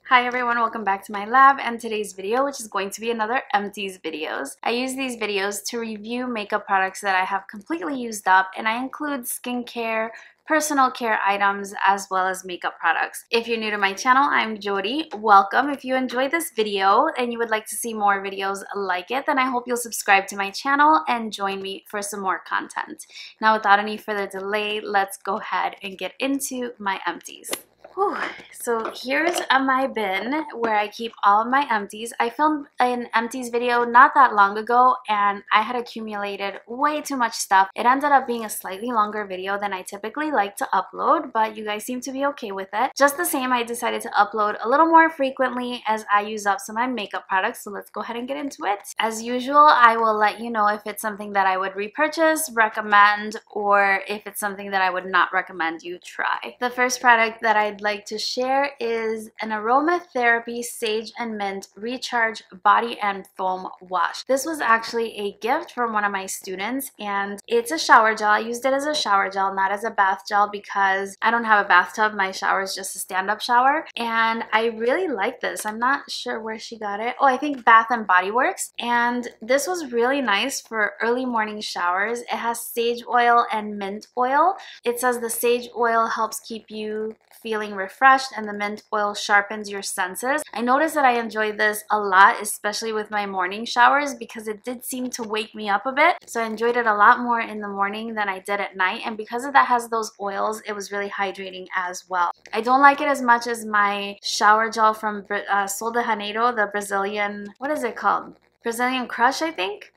Hi everyone, welcome back to my lab and today's video, which is going to be another Empties videos. I use these videos to review makeup products that I have completely used up, and I include skincare, personal care items, as well as makeup products. If you're new to my channel, I'm Yori. Welcome. If you enjoyed this video and you would like to see more videos like it, then I hope you'll subscribe to my channel and join me for some more content. Now, without any further delay, let's go ahead and get into my empties. Whew. So here's my bin where I keep all of my empties. I filmed an empties video not that long ago and I had accumulated way too much stuff. It ended up being a slightly longer video than I typically like to upload, but you guys seem to be okay with it. Just the same, I decided to upload a little more frequently as I use up some of my makeup products, so let's go ahead and get into it. As usual, I will let you know if it's something that I would repurchase, recommend, or if it's something that I would not recommend you try. The first product that I'd like to share is an aromatherapy sage and mint recharge body and foam wash. This was actually a gift from one of my students, and it's a shower gel. I used it as a shower gel, not as a bath gel, because I don't have a bathtub. My shower is just a stand-up shower, and I really like this. I'm not sure where she got it. Oh, I think Bath and Body Works, and this was really nice for early morning showers. It has sage oil and mint oil. It says the sage oil helps keep you feeling refreshed and the mint oil sharpens your senses. I noticed that I enjoyed this a lot, especially with my morning showers, because it did seem to wake me up a bit. So I enjoyed it a lot more in the morning than I did at night, and because of that has those oils, it was really hydrating as well. I don't like it as much as my shower gel from Sol de Janeiro, the Brazilian, what is it called? Brazilian Crush, I think?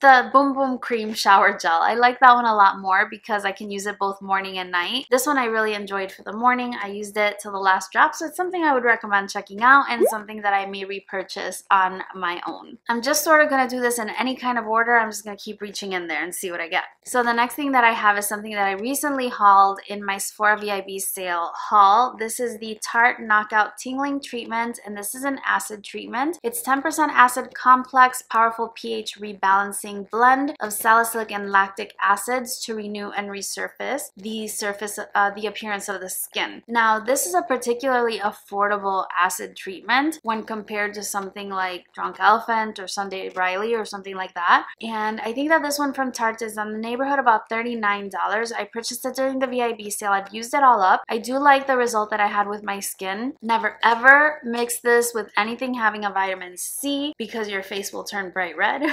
The Boom Boom Cream Shower Gel. I like that one a lot more because I can use it both morning and night. This one I really enjoyed for the morning. I used it till the last drop, so it's something I would recommend checking out and something that I may repurchase on my own. I'm just sort of going to do this in any kind of order. I'm just going to keep reaching in there and see what I get. So the next thing that I have is something that I recently hauled in my Sephora VIB sale haul. This is the Tarte Knockout Tingling Treatment, and this is an acid treatment. It's 10% acid complex, powerful pH rebalancing blend of salicylic and lactic acids to renew and resurface the appearance of the skin. Now, this is a particularly affordable acid treatment when compared to something like Drunk Elephant or Sunday Riley or something like that. And I think that this one from Tarte is in the neighborhood about $39. I purchased it during the VIB sale. I've used it all up. I do like the result that I had with my skin. Never ever mix this with anything having a vitamin C because your face will turn bright red.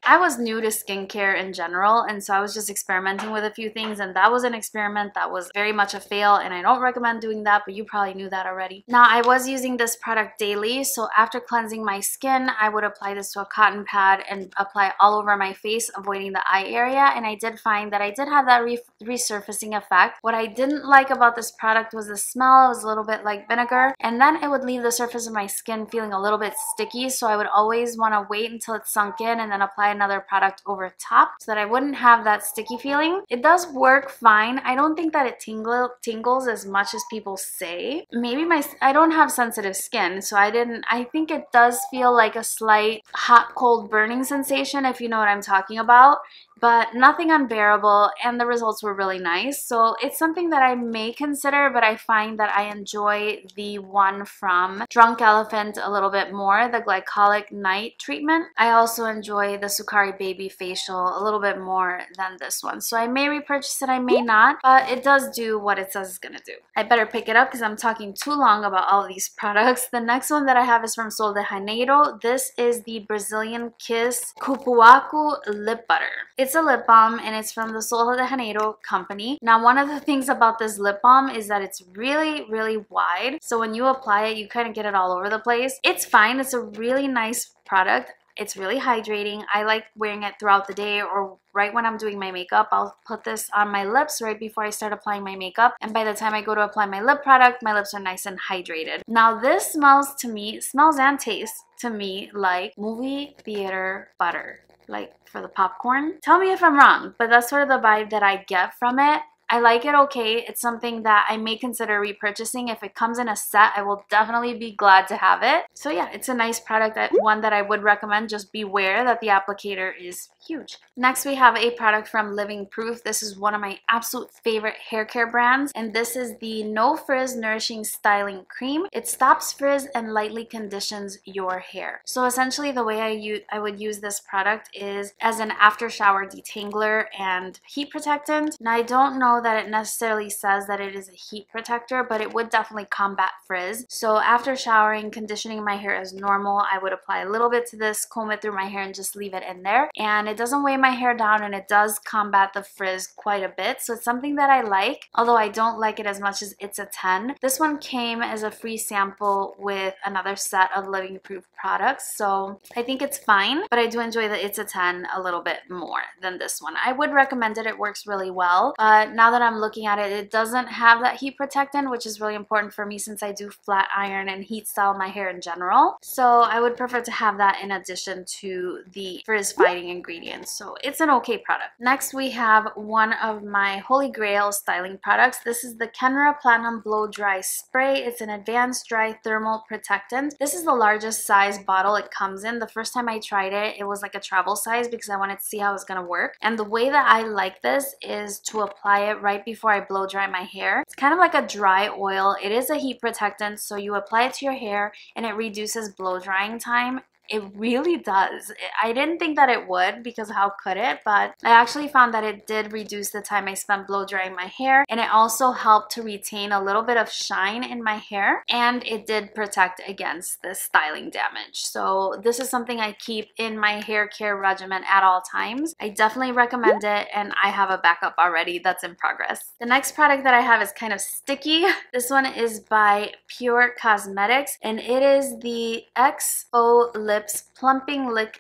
I was new to skincare in general, and so I was just experimenting with a few things, and that was an experiment that was very much a fail, and I don't recommend doing that, but you probably knew that already. Now, I was using this product daily, so after cleansing my skin, I would apply this to a cotton pad and apply all over my face, avoiding the eye area, and I did find that I did have that resurfacing effect. What I didn't like about this product was the smell. It was a little bit like vinegar, and then it would leave the surface of my skin feeling a little bit sticky, so I would always want to wait until it sunk in and then apply another product over top so that I wouldn't have that sticky feeling. It does work fine. I don't think that it tingles as much as people say. Maybe I don't have sensitive skin, so I think it does feel like a slight hot cold burning sensation, if you know what I'm talking about, but nothing unbearable, and the results were really nice. So it's something that I may consider, but I find that I enjoy the one from Drunk Elephant a little bit more, the Glycolic Night Treatment. I also enjoy the Sukari Baby Facial a little bit more than this one. So I may repurchase it, I may not, but it does do what it says it's gonna do. I better pick it up because I'm talking too long about all of these products. The next one that I have is from Sol de Janeiro. This is the Brazilian Kiss Cupuaçu Lip Butter. It's a lip balm, and it's from the Sol de Janeiro company. Now, one of the things about this lip balm is that it's really, really wide. So when you apply it, you kind of get it all over the place. It's fine. It's a really nice product. It's really hydrating. I like wearing it throughout the day, or right when I'm doing my makeup. I'll put this on my lips right before I start applying my makeup, and by the time I go to apply my lip product, my lips are nice and hydrated. Now, this smells and tastes to me like movie theater butter, like for the popcorn. Tell me if I'm wrong, but that's sort of the vibe that I get from it. I like it okay. It's something that I may consider repurchasing. If it comes in a set, I will definitely be glad to have it. So yeah, it's a nice product, one that I would recommend. Just beware that the applicator is huge. Next, we have a product from Living Proof. This is one of my absolute favorite hair care brands, and this is the No Frizz Nourishing Styling Cream. It stops frizz and lightly conditions your hair. So essentially the way I would use this product is as an after shower detangler and heat protectant. Now I don't know that it necessarily says that it is a heat protector, but it would definitely combat frizz. So after showering, conditioning my hair as normal, I would apply a little bit to this, comb it through my hair, and just leave it in there. And it doesn't weigh my hair down, and it does combat the frizz quite a bit. So it's something that I like, although I don't like it as much as It's a 10. This one came as a free sample with another set of Living Proof products, so I think it's fine, but I do enjoy the It's a 10 a little bit more than this one. I would recommend it. It works really well, but now that I'm looking at it, it doesn't have that heat protectant, which is really important for me since I do flat iron and heat style my hair in general. So I would prefer to have that in addition to the frizz fighting ingredients. So it's an okay product. Next, we have one of my holy grail styling products. This is the Kenra Platinum Blow Dry Spray. It's an advanced dry thermal protectant. This is the largest size bottle it comes in. The first time I tried it, it was like a travel size because I wanted to see how it was going to work. And the way that I like this is to apply it right before I blow dry my hair. It's kind of like a dry oil. It is a heat protectant, so you apply it to your hair and it reduces blow drying time. It really does. I didn't think that it would, because how could it? But I actually found that it did reduce the time I spent blow drying my hair, and it also helped to retain a little bit of shine in my hair, and it did protect against the styling damage. So this is something I keep in my hair care regimen at all times. I definitely recommend it, and I have a backup already that's in progress. The next product that I have is kind of sticky. This one is by PUR Cosmetics, and it is the XO Lip Plumping Lip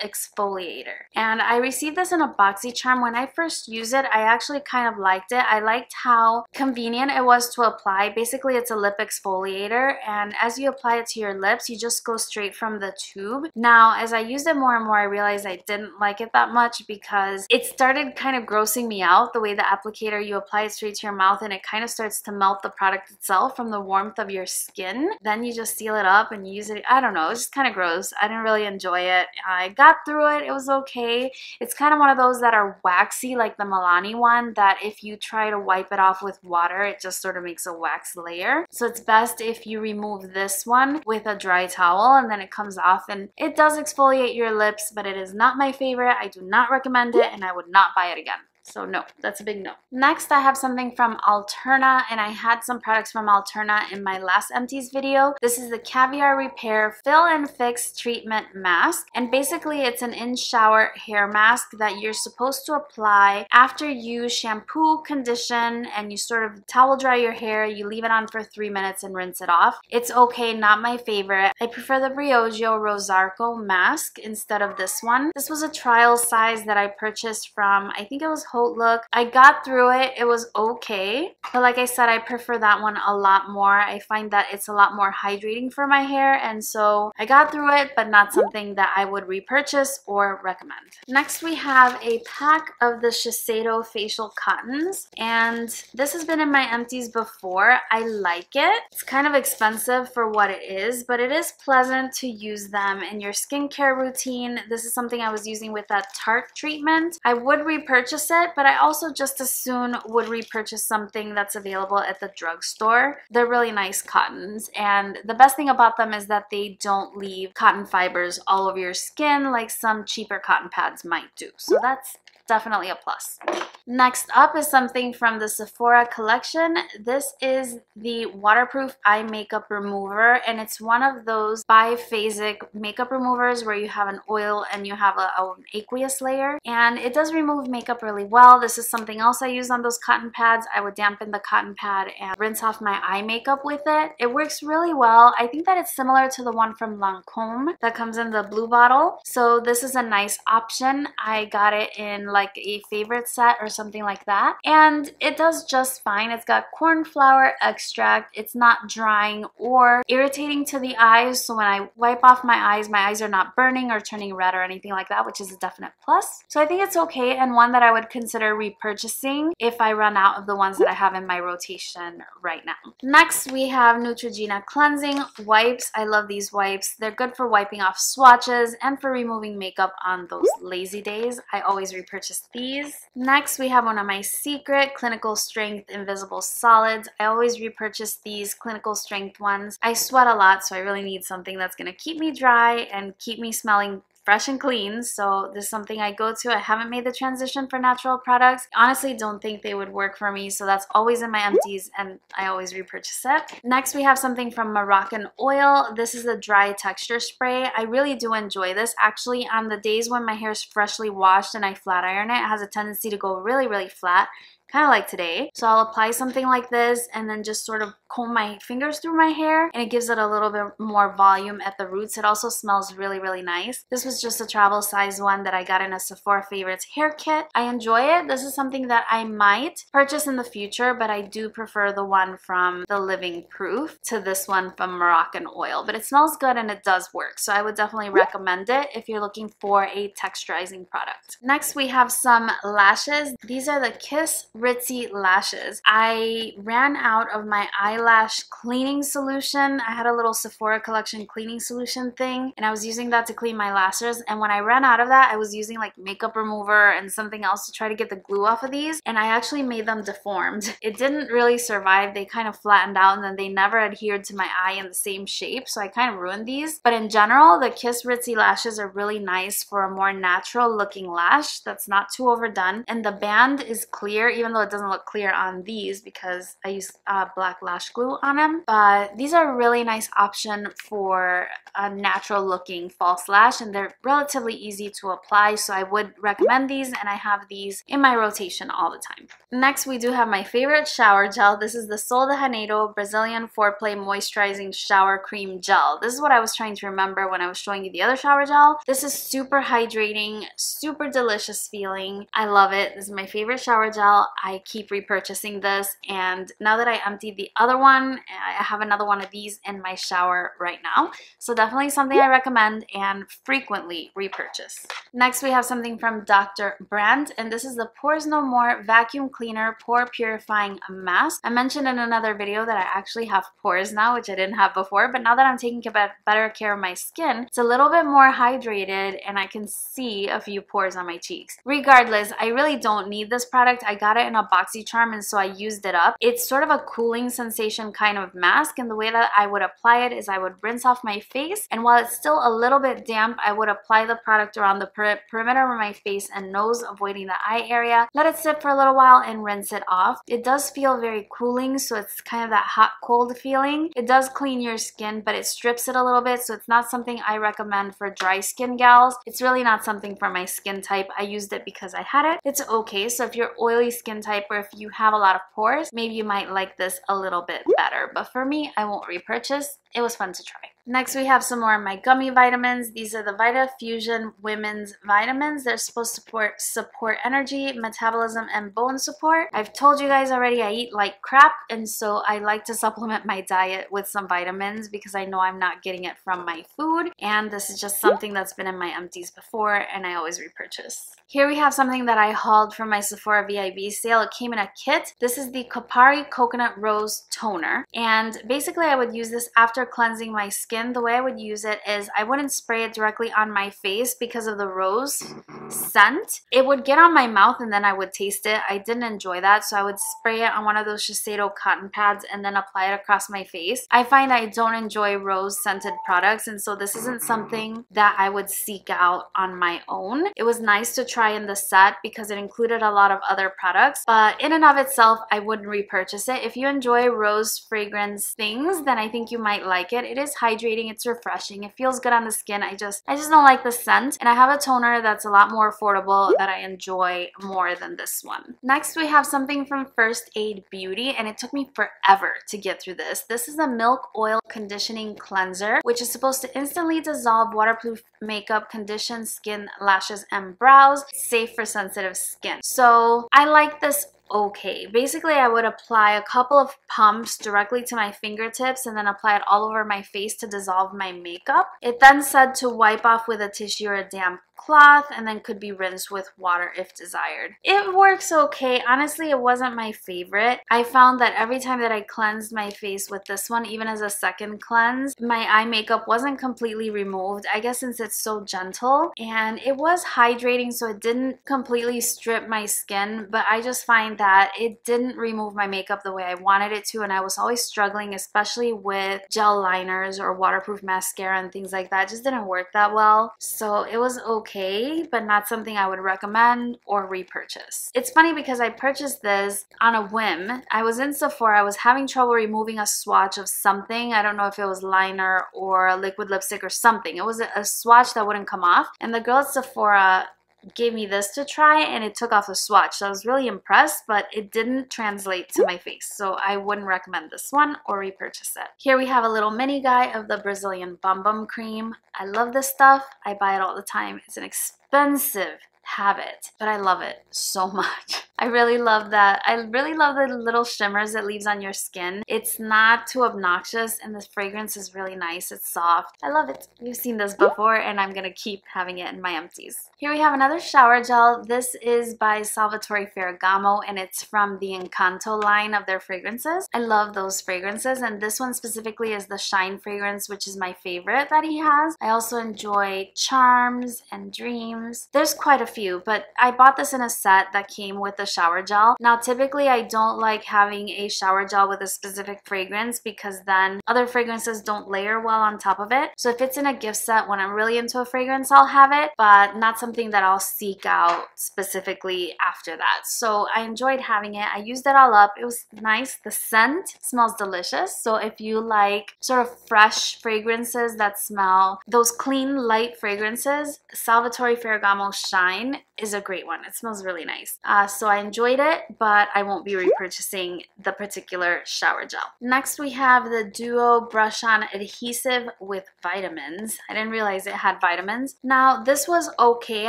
Exfoliator. And I received this in a BoxyCharm. When I first used it, I actually kind of liked it. I liked how convenient it was to apply. Basically, it's a lip exfoliator, and as you apply it to your lips, you just go straight from the tube. Now, as I used it more and more, I realized I didn't like it that much because it started kind of grossing me out, the way the applicator, you apply it straight to your mouth and it kind of starts to melt the product itself from the warmth of your skin. Then you just seal it up and you use it. I don't know, it's just kind of gross. I didn't really enjoy it. I got through it. It was okay. It's kind of one of those that are waxy, like the Milani one, that if you try to wipe it off with water, it just sort of makes a wax layer. So it's best if you remove this one with a dry towel and then it comes off, and it does exfoliate your lips, but it is not my favorite. I do not recommend it, and I would not buy it again. So no, that's a big no. Next, I have something from Alterna, and I had some products from Alterna in my last Empties video. This is the Caviar Repair Fill and Fix Treatment Mask, and basically it's an in-shower hair mask that you're supposed to apply after you shampoo, condition, and you sort of towel dry your hair. You leave it on for 3 minutes and rinse it off. It's okay, not my favorite. I prefer the Briogeo Rosarco mask instead of this one. This was a trial size that I purchased from, I think it was Look. I got through it. It was okay, but like I said, I prefer that one a lot more. I find that it's a lot more hydrating for my hair, and so I got through it, but not something that I would repurchase or recommend. Next, we have a pack of the Shiseido facial cottons, and this has been in my Empties before. I like it. It's kind of expensive for what it is, but it is pleasant to use them in your skincare routine. This is something I was using with that Tarte treatment. I would repurchase it, but I also just as soon would repurchase something that's available at the drugstore. They're really nice cottons, and the best thing about them is that they don't leave cotton fibers all over your skin like some cheaper cotton pads might do. So that's definitely a plus. Next up is something from the Sephora collection. This is the waterproof eye makeup remover, and it's one of those biphasic makeup removers where you have an oil and you have an aqueous layer, and it does remove makeup really well. This is something else I use on those cotton pads. I would dampen the cotton pad and rinse off my eye makeup with it. It works really well. I think that it's similar to the one from Lancome that comes in the blue bottle, so this is a nice option. I got it in like a favorite set or something like that. And it does just fine. It's got corn flour extract. It's not drying or irritating to the eyes. So when I wipe off my eyes are not burning or turning red or anything like that, which is a definite plus. So I think it's okay, and one that I would consider repurchasing if I run out of the ones that I have in my rotation right now. Next, we have Neutrogena cleansing wipes. I love these wipes. They're good for wiping off swatches and for removing makeup on those lazy days. I always repurchase these. Next, we have one of my secret clinical strength invisible solids. I always repurchase these clinical strength ones. I sweat a lot, so I really need something that's going to keep me dry and keep me smelling fresh and clean. So this is something I go to. I haven't made the transition for natural products. Honestly, don't think they would work for me, so that's always in my empties and I always repurchase it. Next, we have something from Moroccan Oil. This is a dry texture spray. I really do enjoy this. Actually, on the days when my hair is freshly washed and I flat iron it, it has a tendency to go really flat, kind of like today. So I'll apply something like this and then just sort of comb my fingers through my hair, and it gives it a little bit more volume at the roots. It also smells really nice. This was just a travel size one that I got in a Sephora Favorites hair kit. I enjoy it. This is something that I might purchase in the future, but I do prefer the one from the Living Proof to this one from Moroccan Oil. But it smells good and it does work, so I would definitely recommend it if you're looking for a texturizing product. Next, we have some lashes. These are the Kiss Ritzy lashes. I ran out of my eyelash cleaning solution. I had a little Sephora collection cleaning solution thing, and I was using that to clean my lashes, and when I ran out of that, I was using like makeup remover and something else to try to get the glue off of these, and I actually made them deformed. It didn't really survive. They kind of flattened out, and then they never adhered to my eye in the same shape, so I kind of ruined these. But in general, the Kiss Ritzy lashes are really nice for a more natural looking lash that's not too overdone, and the band is clear, even though it doesn't look clear on these because I use black lash glue on them. But these are a really nice option for a natural looking false lash, and they're relatively easy to apply, so I would recommend these, and I have these in my rotation all the time. Next, we do have my favorite shower gel. This is the Sol de Janeiro Brazilian Foreplay Moisturizing Shower Cream Gel. This is what I was trying to remember when I was showing you the other shower gel. This is super hydrating, super delicious feeling. I love it. This is my favorite shower gel. I keep repurchasing this, and now that I emptied the other one, I have another one of these in my shower right now. So definitely something I recommend and frequently repurchase. Next, we have something from Dr. Brandt, and this is the Pores No More Vacuum Cleaner Pore Purifying Mask. I mentioned in another video that I actually have pores now, which I didn't have before, but now that I'm taking better care of my skin, it's a little bit more hydrated and I can see a few pores on my cheeks. Regardless, I really don't need this product. I got it in a BoxyCharm, and so I used it up. It's sort of a cooling sensation kind of mask, and the way that I would apply it is I would rinse off my face, and while it's still a little bit damp, I would apply the product around the perimeter of my face and nose, avoiding the eye area. Let it sit for a little while and rinse it off. It does feel very cooling, so it's kind of that hot cold feeling. It does clean your skin, but it strips it a little bit, so it's not something I recommend for dry skin gals. It's really not something for my skin type. I used it because I had it. It's okay, so if you're oily skin type or if you have a lot of pores, maybe you might like this a little bit better, but for me, I won't repurchase. It was fun to try. Next, we have some more of my gummy vitamins. These are the VitaFusion Women's Vitamins. They're supposed to support energy, metabolism, and bone support. I've told you guys already I eat like crap, and so I like to supplement my diet with some vitamins because I know I'm not getting it from my food, and this is just something that's been in my empties before, and I always repurchase. Here we have something that I hauled from my Sephora VIB sale. It came in a kit. This is the Kopari Coconut Rose Toner, and basically I would use this after cleansing my skin. The way I would use it is I wouldn't spray it directly on my face because of the rose scent. It would get on my mouth and then I would taste it. I didn't enjoy that, so I would spray it on one of those Shiseido cotton pads and then apply it across my face. I find I don't enjoy rose scented products, and so this isn't something that I would seek out on my own. It was nice to try in the set because it included a lot of other products, but in and of itself, I wouldn't repurchase it. If you enjoy rose fragrance things, then I think you might like it. It is hydrating hydrating, it's refreshing, it feels good on the skin. I just don't like the scent. And I have a toner that's a lot more affordable that I enjoy more than this one. Next, we have something from First Aid Beauty, and it took me forever to get through this. This is a Milk Oil Conditioning Cleanser, which is supposed to instantly dissolve waterproof makeup, condition skin, lashes, and brows. It's safe for sensitive skin. So I like this okay. Basically, I would apply a couple of pumps directly to my fingertips and then apply it all over my face to dissolve my makeup. It then said to wipe off with a tissue or a damp cloth and then could be rinsed with water if desired. It works okay. Honestly, it wasn't my favorite. I found that every time that I cleansed my face with this one, even as a second cleanse, my eye makeup wasn't completely removed. I guess since it's so gentle, and it was hydrating, so it didn't completely strip my skin, but I just find that it didn't remove my makeup the way I wanted it to, and I was always struggling, especially with gel liners or waterproof mascara and things like that. It just didn't work that well. So it was okay, but not something I would recommend or repurchase. It's funny because I purchased this on a whim. I was in Sephora. I was having trouble removing a swatch of something. I don't know if it was liner or liquid lipstick or something. It was a swatch that wouldn't come off, and the girl at Sephora gave me this to try and it took off the swatch. So I was really impressed, but it didn't translate to my face. So I wouldn't recommend this one or repurchase it. Here we have a little mini guy of the Brazilian Bum Bum Cream. I love this stuff. I buy it all the time. It's an expensive habit, but I love it so much. I really love that. I really love the little shimmers it leaves on your skin. It's not too obnoxious and the fragrance is really nice. It's soft. I love it. You've seen this before and I'm gonna keep having it in my empties. Here we have another shower gel. This is by Salvatore Ferragamo and it's from the Encanto line of their fragrances. I love those fragrances, and this one specifically is the Shine fragrance, which is my favorite that he has. I also enjoy Charms and Dreams. There's quite a few, but I bought this in a set that came with the shower gel. Now typically I don't like having a shower gel with a specific fragrance because then other fragrances don't layer well on top of it. So if it's in a gift set, when I'm really into a fragrance, I'll have it, but not something that I'll seek out specifically after that. So I enjoyed having it. I used it all up. It was nice. The scent smells delicious. So if you like sort of fresh fragrances that smell, those clean light fragrances, Salvatore Ferragamo Shine is a great one. It smells really nice. So I enjoyed it, but I won't be repurchasing the particular shower gel. Next we have the Duo Brush On Adhesive with Vitamins. I didn't realize it had vitamins. Now this was okay.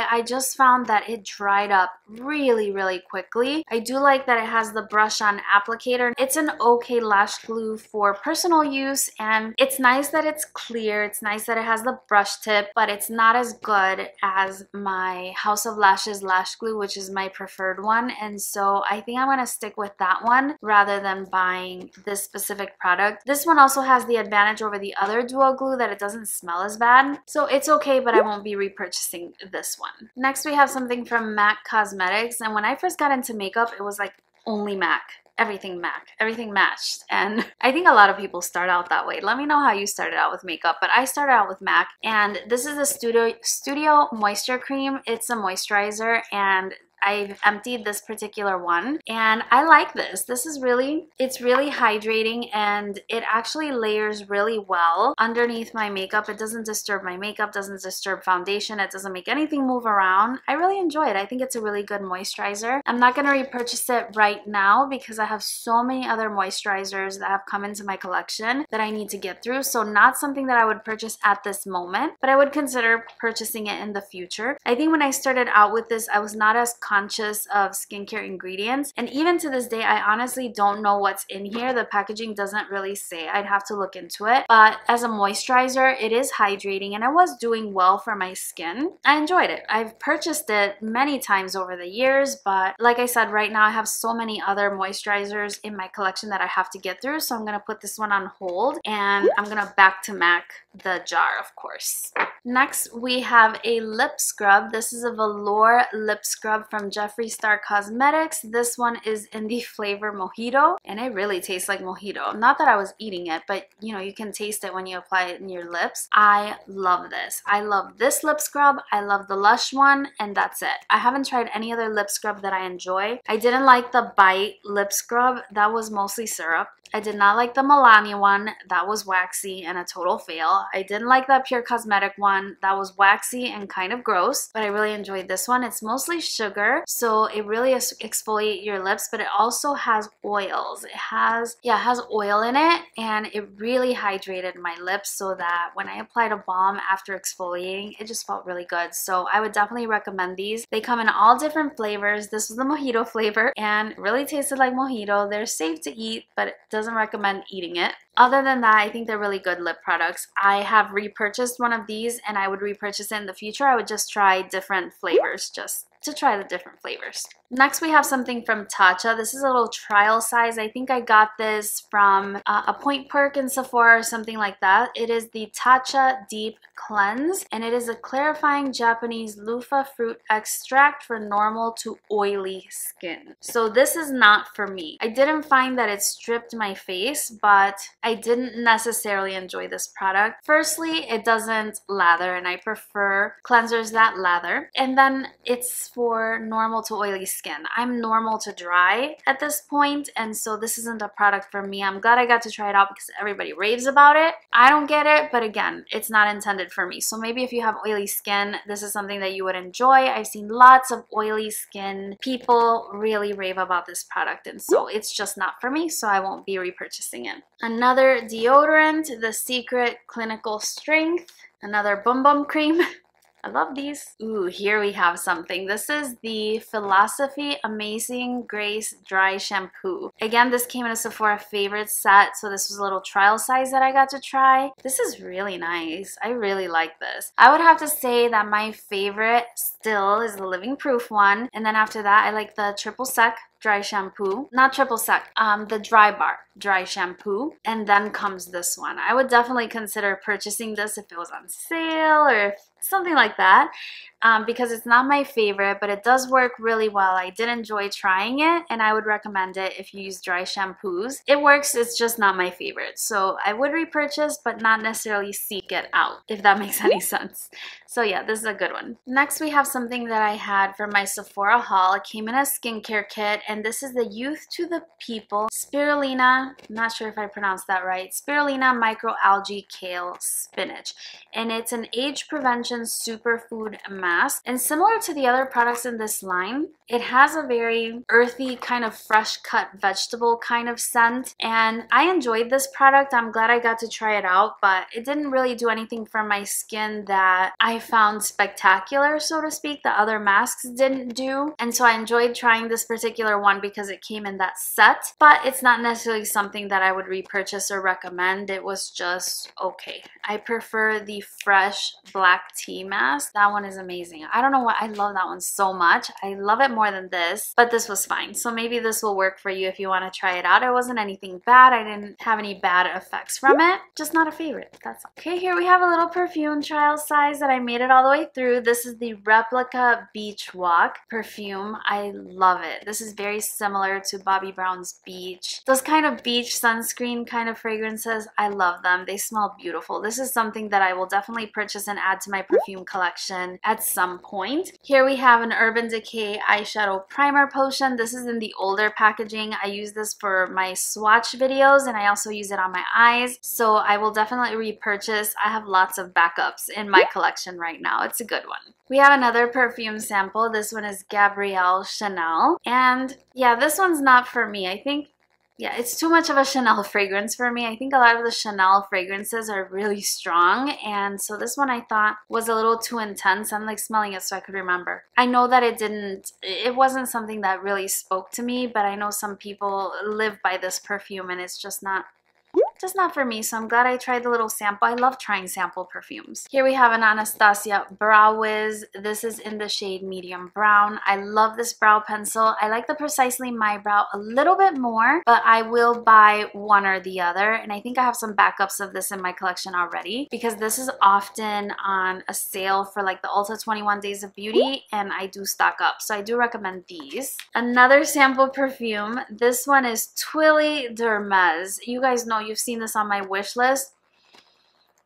I just found that it dried up really quickly. I do like that it has the brush on applicator. It's an okay lash glue for personal use, and it's nice that it's clear. It's nice that it has the brush tip, but it's not as good as my House of Lashes lash glue, which is my preferred one. And so I think I'm gonna stick with that one rather than buying this specific product. This one also has the advantage over the other duo glue that it doesn't smell as bad. So it's okay, but I won't be repurchasing this one. Next we have something from MAC Cosmetics, and when I first got into makeup, it was like only MAC. Everything MAC, everything matched, and I think a lot of people start out that way. Let me know how you started out with makeup, but I started out with MAC, and this is the Studio Moisture Cream. It's a moisturizer, and I've emptied this particular one and I like this. This is it's really hydrating and it actually layers really well underneath my makeup. It doesn't disturb my makeup, doesn't disturb foundation, it doesn't make anything move around. I really enjoy it. I think it's a really good moisturizer. I'm not going to repurchase it right now because I have so many other moisturizers that have come into my collection that I need to get through. So not something that I would purchase at this moment, but I would consider purchasing it in the future. I think when I started out with this, I was not as conscious of skincare ingredients, and even to this day I honestly don't know what's in here. The packaging doesn't really say. I'd have to look into it, but as a moisturizer it is hydrating and it was doing well for my skin. I enjoyed it. I've purchased it many times over the years, but like I said, right now I have so many other moisturizers in my collection that I have to get through, so I'm gonna put this one on hold and I'm gonna back to MAC the jar, of course. Next we have a lip scrub. This is a velour lip scrub from Jeffree Star Cosmetics. This one is in the flavor Mojito and it really tastes like Mojito. Not that I was eating it, but you know, you can taste it when you apply it in your lips. I love this. I love this lip scrub. I love the Lush one, and that's it. I haven't tried any other lip scrub that I enjoy. I didn't like the Bite lip scrub. That was mostly syrup. I did not like the Milani one. That was waxy and a total fail. I didn't like that Pure Cosmetic one. That was waxy and kind of gross, but I really enjoyed this one. It's mostly sugar, so it really exfoliates your lips, but it also has oils. It has oil in it, and it really hydrated my lips so that when I applied a balm after exfoliating, it just felt really good. So I would definitely recommend these. They come in all different flavors. This was the mojito flavor and it really tasted like mojito. They're safe to eat, but it doesn't recommend eating it. Other than that, I think they're really good lip products. I have repurchased one of these and I would repurchase it in the future. I would just try different flavors just to try the different flavors. Next, we have something from Tatcha. This is a little trial size. I think I got this from a point perk in Sephora or something like that. It is the Tatcha Deep Cleanse, and it is a clarifying Japanese loofah fruit extract for normal to oily skin. So this is not for me. I didn't find that it stripped my face, but I didn't necessarily enjoy this product. Firstly, it doesn't lather, and I prefer cleansers that lather. And then it's for normal to oily skin. I'm normal to dry at this point, and so this isn't a product for me. I'm glad I got to try it out because everybody raves about it. I don't get it, but again, it's not intended for me. So maybe if you have oily skin, this is something that you would enjoy. I've seen lots of oily skin people really rave about this product, and so it's just not for me, so I won't be repurchasing it. Another deodorant, The Secret Clinical Strength. Another Bum Bum Cream. I love these. Ooh, here we have something. This is the Philosophy Amazing Grace Dry Shampoo. Again, this came in a Sephora favorite set, so this was a little trial size that I got to try. This is really nice. I really like this. I would have to say that my favorite still is the Living Proof one, and then after that, I like the Triple Sec dry shampoo. Not triple sec, the Dry Bar dry shampoo, and then comes this one. I would definitely consider purchasing this if it was on sale or if something like that, because it's not my favorite, but it does work really well. I did enjoy trying it, and I would recommend it if you use dry shampoos. It works, it's just not my favorite. So I would repurchase, but not necessarily seek it out, if that makes any sense. So yeah, this is a good one. Next, we have something that I had from my Sephora haul. It came in a skincare kit, and this is the Youth to the People Spirulina, I'm not sure if I pronounced that right, Spirulina Microalgae Kale Spinach. And it's an age prevention superfood mask. And similar to the other products in this line, it has a very earthy kind of fresh cut vegetable kind of scent. And I enjoyed this product. I'm glad I got to try it out, but it didn't really do anything for my skin that I found spectacular, so to speak. The other masks didn't do. And so I enjoyed trying this particular one because it came in that set, but it's not necessarily something that I would repurchase or recommend. It was just okay. I prefer the fresh black tea mask. That one is amazing. I don't know why I love that one so much. I love it more than this, but this was fine. So maybe this will work for you if you want to try it out. It wasn't anything bad. I didn't have any bad effects from it. Just not a favorite. That's all. Okay, here we have a little perfume trial size that I made it all the way through. This is the Replica Beach Walk perfume. I love it. This is very similar to Bobbi Brown's Beach. Those kind of beach sunscreen kind of fragrances, I love them. They smell beautiful. This is something that I will definitely purchase and add to my perfume collection at some point. Here we have an Urban Decay eyeshadow primer potion. This is in the older packaging. I use this for my swatch videos, and I also use it on my eyes, so I will definitely repurchase. I have lots of backups in my collection right now. It's a good one. We have another perfume sample. This one is Gabrielle Chanel, and yeah, this one's not for me. I think yeah, it's too much of a Chanel fragrance for me. I think a lot of the Chanel fragrances are really strong, and so this one I thought was a little too intense. I'm like smelling it so I could remember. I know that it wasn't something that really spoke to me, but I know some people live by this perfume and it's just not for me, so I'm glad I tried the little sample. I love trying sample perfumes. Here we have an Anastasia Brow Wiz. This is in the shade Medium Brown. I love this brow pencil. I like the Precisely My Brow a little bit more, but I will buy one or the other, and I think I have some backups of this in my collection already because this is often on a sale for like the Ulta 21 Days of Beauty, and I do stock up, so I do recommend these. Another sample perfume. This one is Twilly d'Hermes. You guys know, you've seen this on my wish list.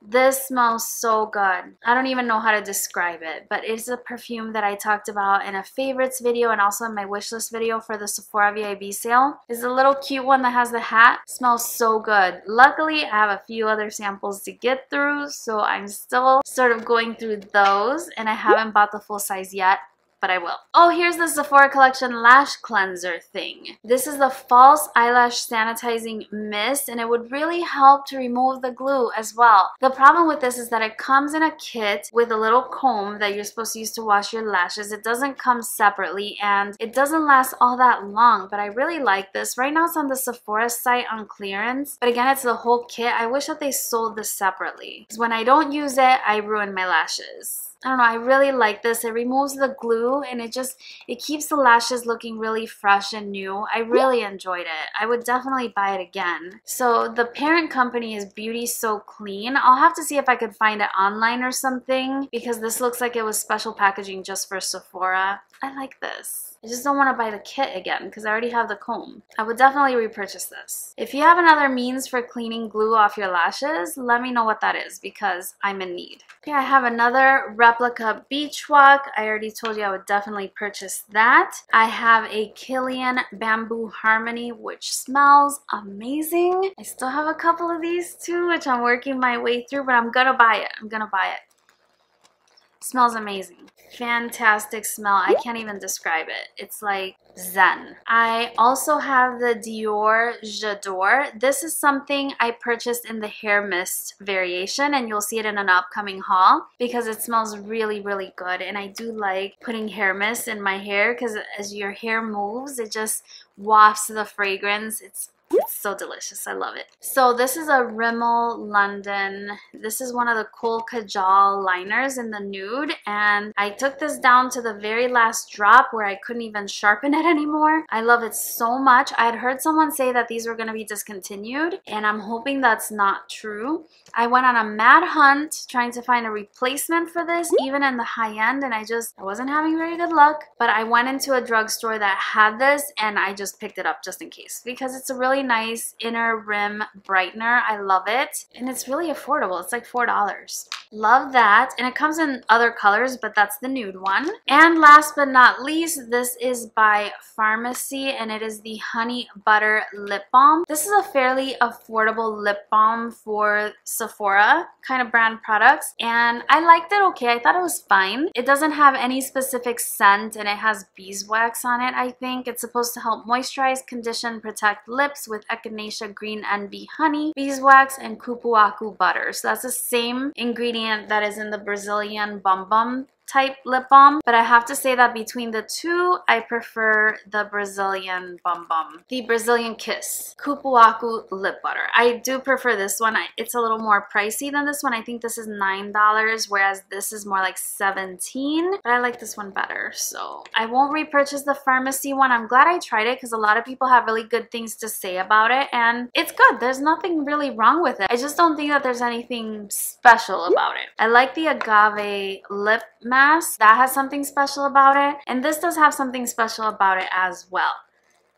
This smells so good. I don't even know how to describe it, but it's a perfume that I talked about in a favorites video and also in my wishlist video for the Sephora VIB sale. It's a little cute one that has the hat. Smells so good. Luckily, I have a few other samples to get through, so I'm still sort of going through those, and I haven't bought the full size yet, but I will. Oh, here's the Sephora Collection lash cleanser thing. This is the false eyelash sanitizing mist, and it would really help to remove the glue as well. The problem with this is that it comes in a kit with a little comb that you're supposed to use to wash your lashes. It doesn't come separately, and it doesn't last all that long, but I really like this. Right now it's on the Sephora site on clearance, but again, it's the whole kit. I wish that they sold this separately, because when I don't use it, I ruin my lashes. I don't know, I really like this. It removes the glue and it keeps the lashes looking really fresh and new. I really enjoyed it. I would definitely buy it again. So the parent company is Beauty So Clean. I'll have to see if I could find it online or something, because this looks like it was special packaging just for Sephora. I like this. I just don't want to buy the kit again because I already have the comb. I would definitely repurchase this. If you have another means for cleaning glue off your lashes, let me know what that is because I'm in need. Okay, I have another replica beach walk. I already told you I would definitely purchase that. I have a Kilian Bamboo Harmony, which smells amazing. I still have a couple of these too, which I'm working my way through, but I'm gonna buy it. I'm gonna buy it. Smells amazing. Fantastic smell. I can't even describe it. It's like zen. I also have the Dior J'adore. This is something I purchased in the hair mist variation, and you'll see it in an upcoming haul because it smells really, really good. And I do like putting hair mist in my hair because as your hair moves, it just wafts the fragrance. It's so delicious. I love it. So this is a Rimmel London. This is one of the Kohl Kajal liners in the nude, and I took this down to the very last drop where I couldn't even sharpen it anymore. I love it so much. I had heard someone say that these were going to be discontinued, and I'm hoping that's not true. I went on a mad hunt trying to find a replacement for this, even in the high end, and I wasn't having very good luck, but I went into a drugstore that had this, and I just picked it up just in case because it's a really nice inner rim brightener. I love it, and it's really affordable. It's like $4. Love that, and it comes in other colors, but that's the nude one. And last but not least, this is by Pharmacy, and it is the Honey Butter Lip Balm. This is a fairly affordable lip balm for Sephora kind of brand products, and I liked it okay. I thought it was fine. It doesn't have any specific scent, and it has beeswax on it, I think. It's supposed to help moisturize, condition, protect lips with echinacea green envy honey, beeswax, and kupuaku butter. So that's the same ingredient that is in the Brazilian Bum Bum type lip balm, but I have to say that between the two, I prefer the Brazilian Bum Bum, the Brazilian Kiss Kupuaku lip butter. I do prefer this one. It's a little more pricey than this one. I think this is $9, whereas this is more like $17, but I like this one better, so I won't repurchase the Pharmacy one. I'm glad I tried it because a lot of people have really good things to say about it, and it's good. There's nothing really wrong with it. I just don't think that there's anything special about it. I like the Agave lip mask. That has something special about it, and this does have something special about it as well.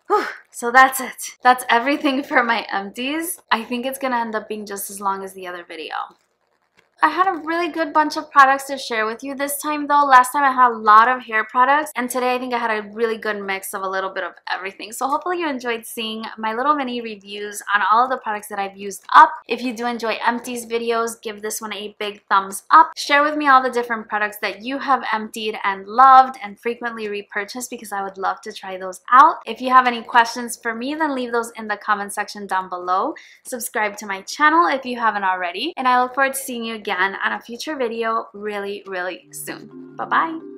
Whew. So that's it. That's everything for my empties. I think it's gonna end up being just as long as the other video. I had a really good bunch of products to share with you this time though. Last time I had a lot of hair products, and today I think I had a really good mix of a little bit of everything. So hopefully you enjoyed seeing my little mini reviews on all of the products that I've used up. If you do enjoy empties videos, give this one a big thumbs up. Share with me all the different products that you have emptied and loved and frequently repurchased because I would love to try those out. If you have any questions for me, then leave those in the comment section down below. Subscribe to my channel if you haven't already, and I look forward to seeing you again on a future video really, really soon. Bye-bye.